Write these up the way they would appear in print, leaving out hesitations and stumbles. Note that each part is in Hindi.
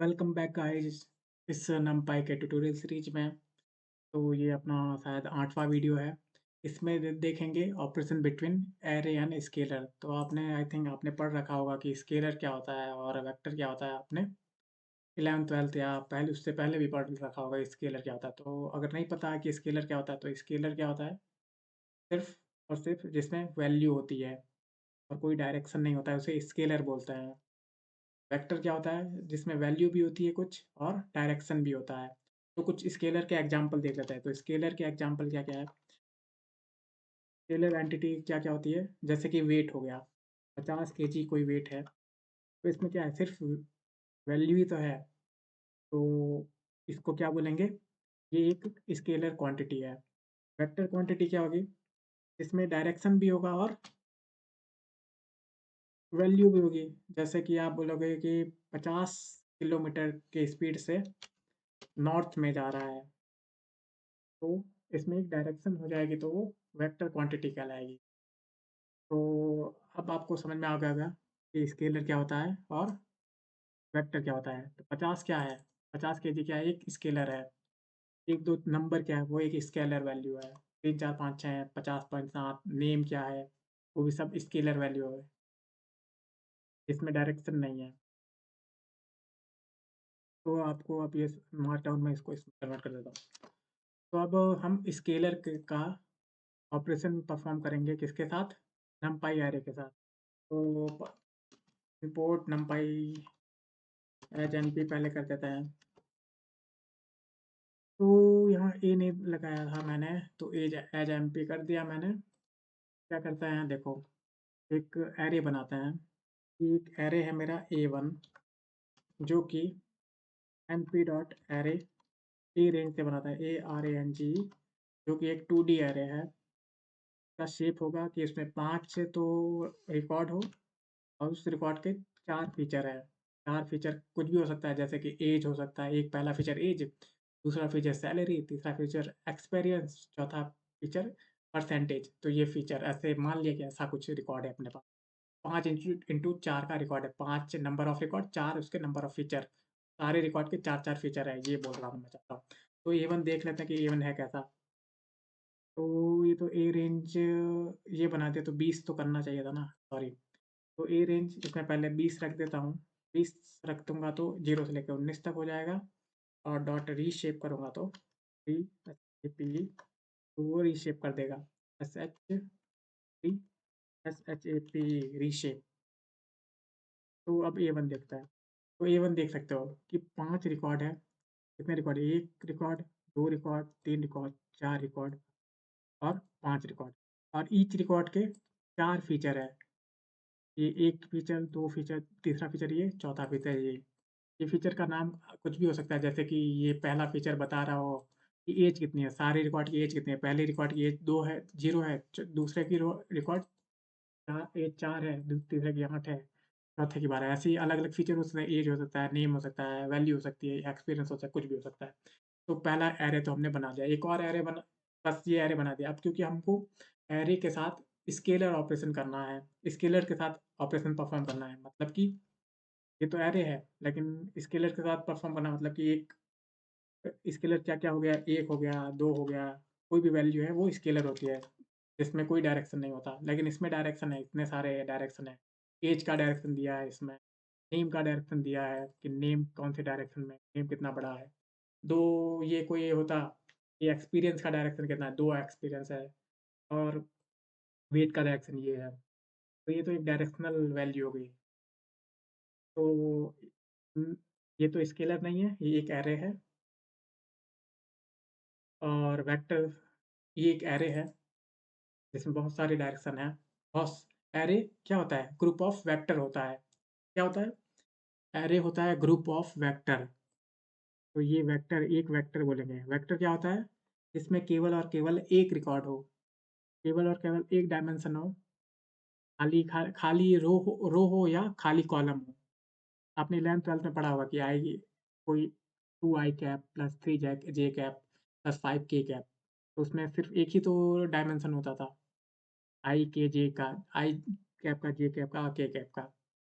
वेलकम बैक गाइस इस numpy के ट्यूटोरियल सीरीज में। तो ये अपना शायद 8वां वीडियो है। इसमें देखेंगे operation between array and scalar. तो आपने आई थिंक आपने पढ़ रखा होगा कि स्केलर क्या होता है और वेक्टर क्या होता है। आपने 11th 12th या पहले उससे पहले भी पढ़ रखा होगा स्केलर क्या होता है। तो अगर नहीं पता है कि स्केलर क्या होता है तो स्केलर क्या होता है, सिर्फ और सिर्फ जिसमें वैल्यू होती है और कोई डायरेक्शन नहीं होता है उसे स्केलर बोलते हैं। वेक्टर क्या होता है जिसमें वैल्यू भी होती है कुछ और डायरेक्शन भी होता है। तो कुछ स्केलर के एग्जांपल देख लेते हैं। तो स्केलर के एग्जांपल क्या क्या है। स्केलर एंटिटी क्या क्या होती है, जैसे कि वेट हो गया, 50 kg कोई वेट है। तो इसमें क्या है, सिर्फ वैल्यू ही तो है। तो इसको क्या बोलेंगे, ये एक स्केलर क्वांटिटी है। वेक्टर क्वांटिटी क्या होगी, इसमें डायरेक्शन भी होगा और वैल्यू भी होगी। जैसे कि आप बोलोगे कि 50 किलोमीटर के स्पीड से नॉर्थ में जा रहा है, तो इसमें एक डायरेक्शन हो जाएगी तो वो वेक्टर क्वांटिटी कहलाएगी। तो अब आपको समझ में आ गया होगा कि स्केलर क्या होता है और वेक्टर क्या होता है। तो 50 क्या है, 50 kg क्या है, एक स्केलर है। एक दो नंबर क्या है, वो एक स्केलर वैल्यू है। 3 4 5 6 50.7 नेम क्या है, वो भी सब स्केलर वैल्यू है, इसमें डायरेक्शन नहीं है। तो आपको अब ये मार्क डाउन में इसमें कन्वर्ट कर देता हूँ। तो अब हम स्केलर का ऑपरेशन परफॉर्म करेंगे किसके साथ, नमपाई एरे के साथ। तो इंपोर्ट नमपाई एज एनपी पहले कर देते हैं। तो यहाँ ए नहीं लगाया था मैंने, तो एज एज एमपी कर दिया मैंने। क्या करते हैं देखो, एक एरे बनाते हैं। एक एरे है मेरा A1, जो कि N P dot array a range से बनाता है, ARANG, जो कि एक 2D एरे है। का शेप होगा कि इसमें 5 तो रिकॉर्ड हो और उस रिकॉर्ड के 4 फीचर है। 4 फीचर कुछ भी हो सकता है, जैसे कि एज हो सकता है, एक पहला फीचर एज, दूसरा फीचर सैलरी, तीसरा फीचर एक्सपीरियंस, चौथा फीचर परसेंटेज। तो ये फीचर ऐसे मान लिया कि ऐसा कुछ रिकॉर्ड है अपने पास। 5 इंटू 4 का रिकॉर्ड है, 5 नंबर ऑफ रिकॉर्ड, 4 उसके नंबर ऑफ फीचर। सारे रिकॉर्ड के 4-4 फीचर है, ये बोल रहा हूँ मैं चाहता हूँ। तो A1 देख लेते हैं कि A1 है कैसा। तो ये तो ए रेंज ये बना दिया, तो 20 तो करना चाहिए था ना, सॉरी। तो ए रेंज इसमें पहले 20 रख देता हूँ। 20 रख दूंगा तो 0 से लेकर 19 तक हो जाएगा। और डॉट रीशेप करूँगा तो री एच पी, तो वो रीशेप कर देगा। SHP reshape. तो अब A1 देखता है। तो A1 देख सकते हो कि 5 रिकॉर्ड है। कितने रिकॉर्ड, एक रिकॉर्ड, 2 रिकॉर्ड, 3 रिकॉर्ड, 4 रिकॉर्ड और 5 रिकॉर्ड। और ईच रिकॉर्ड के 4 फीचर है। ये एक फीचर, 2 फीचर, तीसरा फीचर ये, चौथा फीचर ये। ये फीचर का नाम कुछ भी हो सकता है, जैसे कि ये पहला फीचर बता रहा हो कि एज कितनी है, सारे रिकॉर्ड की एज कितनी है। पहले रिकॉर्ड की एज 2 है, 0 है, दूसरे की रिकॉर्ड 4 है, तीसरे की 8 है, चौथे की 12 है। ऐसे ही अलग-अलग फीचर हो सकते हैं, एज हो सकता है, नेम हो सकता है, वैल्यू हो सकती है, एक्सपीरियंस हो सकता है, कुछ भी हो सकता है। तो पहला एरे तो हमने बना दिया, एक और एरे बना, बस ये एरे बना दिया। अब क्योंकि हमको एरे के साथ स्केलर ऑपरेशन करना है, स्केलर के साथ ऑपरेशन परफॉर्म करना है, मतलब कि ये तो एरे है, लेकिन स्केलर के साथ परफॉर्म करना मतलब कि एक स्केलर क्या-क्या हो गया, 1 हो गया, 2 हो गया, कोई भी वैल्यू है वो स्केलर होती है, जिसमें कोई डायरेक्शन नहीं होता। लेकिन इसमें डायरेक्शन है, इतने सारे डायरेक्शन है। ऐज का डायरेक्शन दिया है इसमें, नेम का डायरेक्शन दिया है कि नेम कौन से डायरेक्शन में, नेम कितना बड़ा है। 2 ये कोई ये होता, ये एक्सपीरियंस का डायरेक्शन कितना है, 2 एक्सपीरियंस है। और वेट का डायरेक्शन ये है। तो ये तो एक डायरेक्शनल वैल्यू हो गई। तो उम, ये तो स्केलर नहीं है, ये एक एरे है। और वेक्टर, ये एक एरे है जिसमें बहुत सारे डायरेक्शन हैं। बॉस, एरे क्या होता है? ग्रुप ऑफ वेक्टर होता है। क्या होता है? एरे होता है ग्रुप ऑफ वेक्टर। तो ये वेक्टर, एक वेक्टर बोलेंगे। वेक्टर क्या होता है? जिसमें केवल और केवल एक रिकॉर्ड हो, केवल और केवल एक डायमेंशन हो, खाली रो हो या खाली कॉलम हो। आपने 11th-12th में पढ़ा होगा कि आई कोई 2 आई कैप प्लस 3 जे कैप प्लस 5 के कैप। तो उसमें सिर्फ़ एक ही तो डायमेंशन होता था, आई के जे का, आई कैप का, जे कैप का और के कैप का।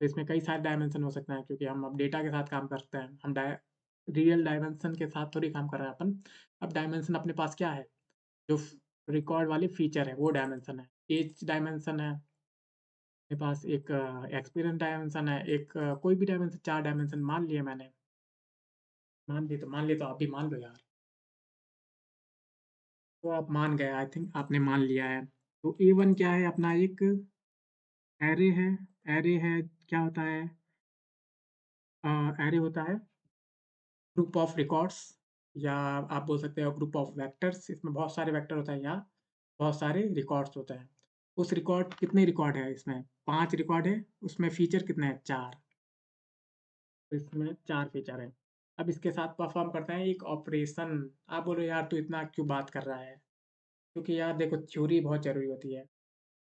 तो इसमें कई सारे डायमेंशन हो सकते हैं क्योंकि हम अब डेटा के साथ काम करते हैं। हम रियल डायमेंशन के साथ थोड़ी काम कर रहे हैं अपन। अब डायमेंशन अपने पास क्या है? जो रिकॉर्ड वाली फीचर है वो डायमेंशन है। एज डायमेंशन है अपने पास, एक एक्सपीरियंस डायमेंशन है, एक कोई भी डायमेंशन, 4 डायमेंशन मान लिए मैंने। मान लिए तो आप भी मान लो यार। तो आप मान गए, आई थिंक आपने मान लिया है। तो A1 क्या है? अपना एक एरे है। एरे है, क्या होता है? एरे होता है ग्रुप ऑफ रिकॉर्ड्स, या आप बोल सकते हो ग्रुप ऑफ वेक्टर्स। इसमें बहुत सारे वेक्टर होते हैं या बहुत सारे रिकॉर्ड्स होते हैं। उस रिकॉर्ड, कितने रिकॉर्ड है इसमें? 5 रिकॉर्ड है। उसमें फीचर कितने हैं? 4। तो इसमें 4 फीचर हैं। अब इसके साथ परफॉर्म करते हैं एक ऑपरेशन। आप बोलो यार तू इतना क्यों बात कर रहा है? क्योंकि यार देखो, थ्योरी बहुत ज़रूरी होती है।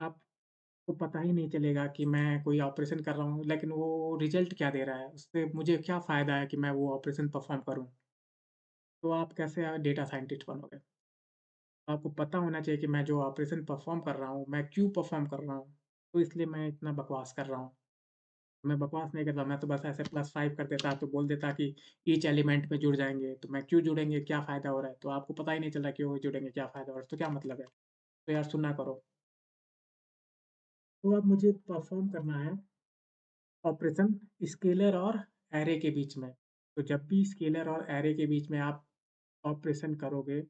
आपको पता ही नहीं चलेगा कि मैं कोई ऑपरेशन कर रहा हूँ, लेकिन वो रिजल्ट क्या दे रहा है, उससे मुझे क्या फ़ायदा है कि मैं वो ऑपरेशन परफॉर्म करूँ? तो आप कैसे डेटा साइंटिस्ट बनोगे? आपको पता होना चाहिए कि मैं जो ऑपरेशन परफ़ॉर्म कर रहा हूँ, मैं क्यों परफ़ॉर्म कर रहा हूँ। तो इसलिए मैं इतना बकवास कर रहा हूँ। मैं बकवास नहीं करता, मैं तो बस ऐसे +5 कर देता तो बोल देता कि ईच एलिमेंट में जुड़ जाएँगे। तो मैं क्यों जुड़ेंगे, क्या फ़ायदा हो रहा है? तो आपको पता ही नहीं चल रहा क्यों जुड़ेंगे, क्या फ़ायदा हो रहा है, तो क्या मतलब है? तो यार सुना करो। तो अब मुझे परफ़ॉर्म करना है ऑपरेशन स्केलर और एरे के बीच में। तो जब भी स्केलर और एरे के बीच में आप ऑपरेशन करोगे,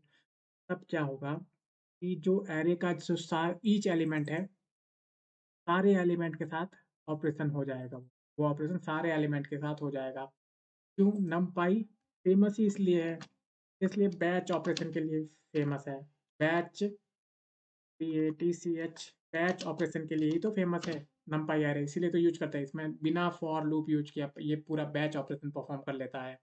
तब क्या होगा कि जो एरे का जो ईच एलिमेंट है, सारे एलिमेंट के साथ ऑपरेशन हो जाएगा वो। वो ऑपरेशन सारे एलिमेंट के साथ हो जाएगा। क्यों? नमपाई फेमस ही इसलिए है, इसलिए बैच ऑपरेशन के लिए फेमस है। बैच, BATCH, बैच ऑपरेशन के लिए ही तो फेमस है नमपाई एरे, इसीलिए तो यूज़ करते हैं। इसमें बिना फॉर लूप यूज़ किया ये पूरा बैच ऑपरेशन परफॉर्म कर लेता है।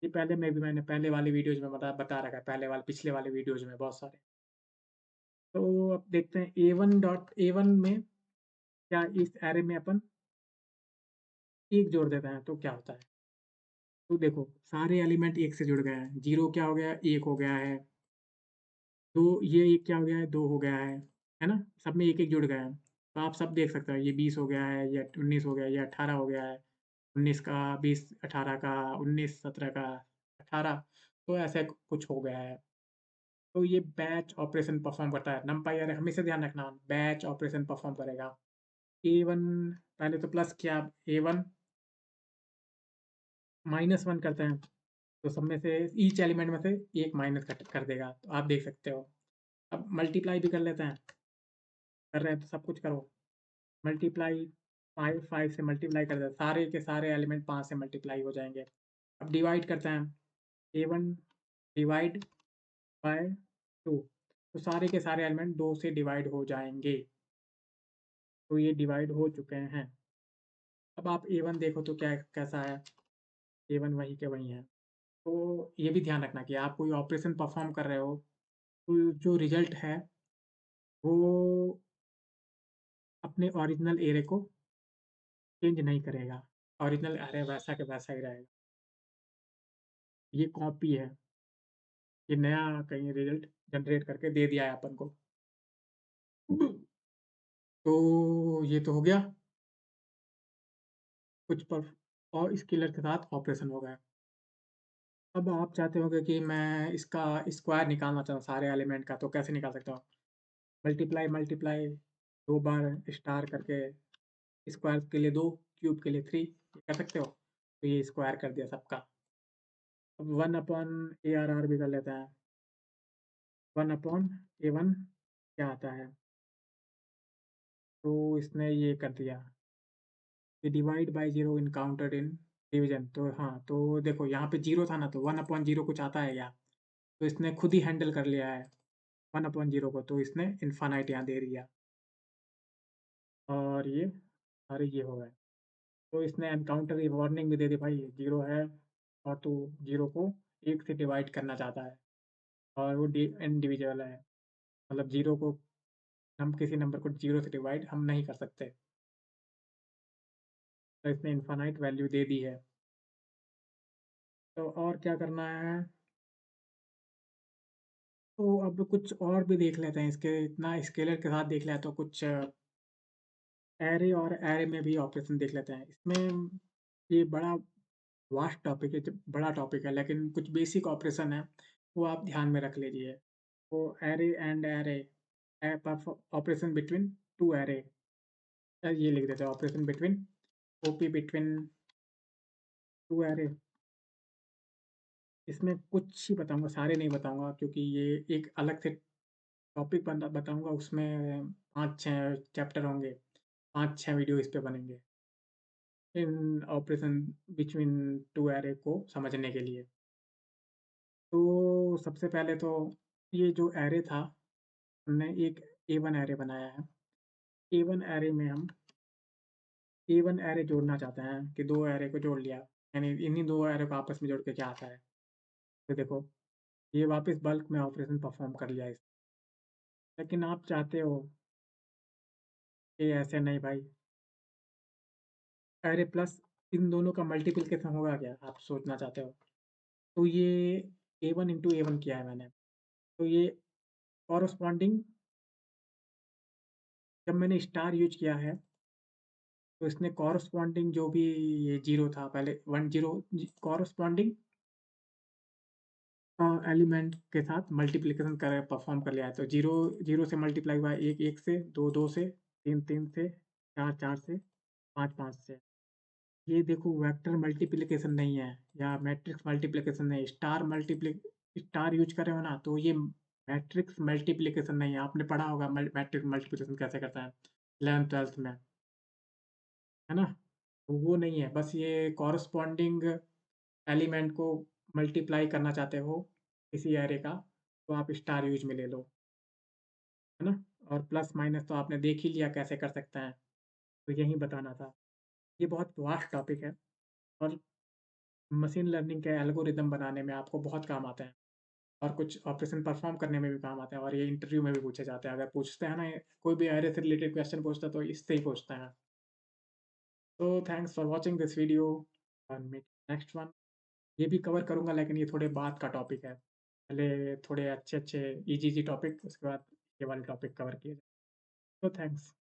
ये पहले में भी मैंने पहले वाले वीडियोज़ में बता रखा है, पहले वाले पिछले वाले वीडियोज़ में बहुत सारे। तो अब देखते हैं A1 में क्या इस एरे में अपन 1 जोड़ देते हैं तो क्या होता है? तो देखो, सारे एलिमेंट 1 से जुड़ गए हैं। 0 क्या हो गया? 1 हो गया है। 2, ये 1 क्या हो गया है? 2 हो गया है ना? सब में 1-1 जुड़ गए हैं। तो आप सब देख सकते हो, ये 20 हो गया है, ये 19 हो गया है, ये 18 हो गया है। 19 का 20, 18 का 19, 17 का 18, तो ऐसे कुछ हो गया है। तो ये बैच ऑपरेशन परफ़ॉर्म करता है। नमपाई अरे हमेशा ध्यान रखना, बैच ऑपरेशन परफ़ॉर्म करेगा। A1 पहले तो प्लस किया, A1 -1 करते हैं, तो सब में से ईच एलिमेंट में से 1 माइनस कट कर देगा। तो आप देख सकते हो। अब मल्टीप्लाई भी कर लेते हैं। कर रहे हैं तो सब कुछ करो। मल्टीप्लाई 5 से मल्टीप्लाई कर दें, सारे के सारे एलिमेंट 5 से मल्टीप्लाई हो जाएँगे। अब डिवाइड करते हैं। A1 डिवाइड बाय 2, तो सारे के सारे एलिमेंट 2 से डिवाइड हो जाएँगे। तो ये डिवाइड हो चुके हैं। अब आप A1 देखो तो क्या कैसा है? A1 वही के वही है। तो ये भी ध्यान रखना कि आप कोई ऑपरेशन परफ़ॉर्म कर रहे हो, तो जो रिज़ल्ट है, वो अपने ओरिजिनल एरे को चेंज नहीं करेगा। ओरिजिनल एरे वैसा के वैसा ही रहेगा। ये कॉपी है। ये नया कहीं रिज़ल्ट जनरेट करके दे दिया है अपन को। तो ये तो हो गया, कुछ पर और स्केलर के साथ ऑपरेशन हो गया। अब आप चाहते होंगे कि मैं इसका स्क्वायर निकालना चाहूँ सारे एलिमेंट का, तो कैसे निकाल सकता हूँ? मल्टीप्लाई मल्टीप्लाई 2 बार स्टार करके, स्क्वायर के लिए 2, क्यूब के लिए 3, ये कर सकते हो? तो ये स्क्वायर कर दिया सबका। अब 1 अपॉन ARR भी कर लेते हैं। 1 अपॉन A1 क्या आता है? तो इसने ये कर दिया, ये divide by 0 encountered in division. तो हाँ, तो देखो यहाँ पे 0 था ना, तो 1 अपॉन 0 कुछ आता है क्या? तो इसने खुद ही हैंडल कर लिया है 1 अपॉन 0 को, तो इसने इनफ़ाइनाइट यहाँ दे दिया। और ये सारे ये हो गए। तो इसने एनकाउंटर की वार्निंग भी दे दी, भाई 0 है और तू 0 को 1 से डिवाइड करना चाहता है, और वो इंडिविजुअल है। मतलब 0 को, हम किसी नंबर को 0 से डिवाइड हम नहीं कर सकते। तो इसने इनफाइनाइट वैल्यू दे दी है। तो और क्या करना है? तो अब कुछ और भी देख लेते हैं, इसके इतना स्केलर के साथ देख लिया तो कुछ एरे और एरे में भी ऑपरेशन देख लेते हैं। इसमें ये बड़ा वास्ट टॉपिक है, ज बड़ा टॉपिक है, लेकिन कुछ बेसिक ऑपरेशन है, वो आप ध्यान में रख लीजिए। तो एरे एंड एरे, ए परफ़ॉ ऑपरेशन बिटवीन 2 एरे, ये लिख देते हैं operation between, OP between 2 array. इसमें कुछ ही बताऊँगा, सारे नहीं बताऊँगा क्योंकि ये एक अलग से टॉपिक बताऊँगा, उसमें 5-6 चैप्टर होंगे, 5-6 वीडियो इस पे बनेंगे, इन ऑपरेशन बिटवीन 2 एरे को समझने के लिए। तो सबसे पहले तो ये जो एरे था, हमने एक A1 एरे बनाया है। A1 एरे में हम A1 एरे जोड़ना चाहते हैं कि 2 एरे को जोड़ लिया, यानी इन्हीं 2 एरे को आपस में जोड़ के क्या आता है। तो देखो, ये वापस बल्क में ऑपरेशन परफ़ॉर्म कर लिया इस, लेकिन आप चाहते हो कि ऐसे नहीं भाई, एरे प्लस इन दोनों का मल्टीप्लिकेशन होगा क्या? आप सोचना चाहते हो। तो ये A1 इंटू A1 किया है मैंने। तो ये कॉरेस्पॉन्डिंग, जब मैंने स्टार यूज़ किया है, तो इसने कॉरेस्पॉन्डिंग जो भी ये 0 था पहले 1 0 कॉरेस्पॉन्डिंग एलिमेंट के साथ मल्टीप्लिकेशन कर परफ़ॉर्म कर लिया है। तो 0 0 से मल्टीप्लाई हुआ है, 1 1 से, 2 2 से, 3 3 से, 4 4 से, 5 5 से। ये देखो वेक्टर मल्टीप्लिकेशन नहीं है या मैट्रिक्स मल्टीप्लिकेशन नहीं है, स्टार यूज़ कर रहे हो ना, तो ये मैट्रिक्स मल्टीप्लिकेशन नहीं है। आपने पढ़ा होगा मैट्रिक्स मल्टीप्लिकेशन कैसे करते हैं 11th-12th में, है ना? तो वो नहीं है, बस ये कॉरेस्पॉन्डिंग एलिमेंट को मल्टीप्लाई करना चाहते हो किसी एरे का, तो आप स्टार यूज़ में ले लो, है ना? और प्लस माइनस तो आपने देख ही लिया कैसे कर सकते हैं, तो यही बताना था। ये बहुत वास्ट टॉपिक है और मशीन लर्निंग के एल्गोरिदम बनाने में आपको बहुत काम आते हैं और कुछ ऑपरेशन परफ़ॉर्म करने में भी काम आते हैं और ये इंटरव्यू में भी पूछे जाते हैं। अगर पूछते हैं ना, ये कोई भी एरे से रिलेटेड क्वेश्चन पूछता है तो इससे ही पूछते हैं। तो thanks for watching this video और मीट नेक्स्ट वन। ये भी कवर करूँगा लेकिन ये थोड़े बाद का टॉपिक है। पहले थोड़े अच्छे-अच्छे ईज़ी-ईज़ी टॉपिक, उसके बाद ये वाले टॉपिक कवर किए जाएँ। तो थैंक्स।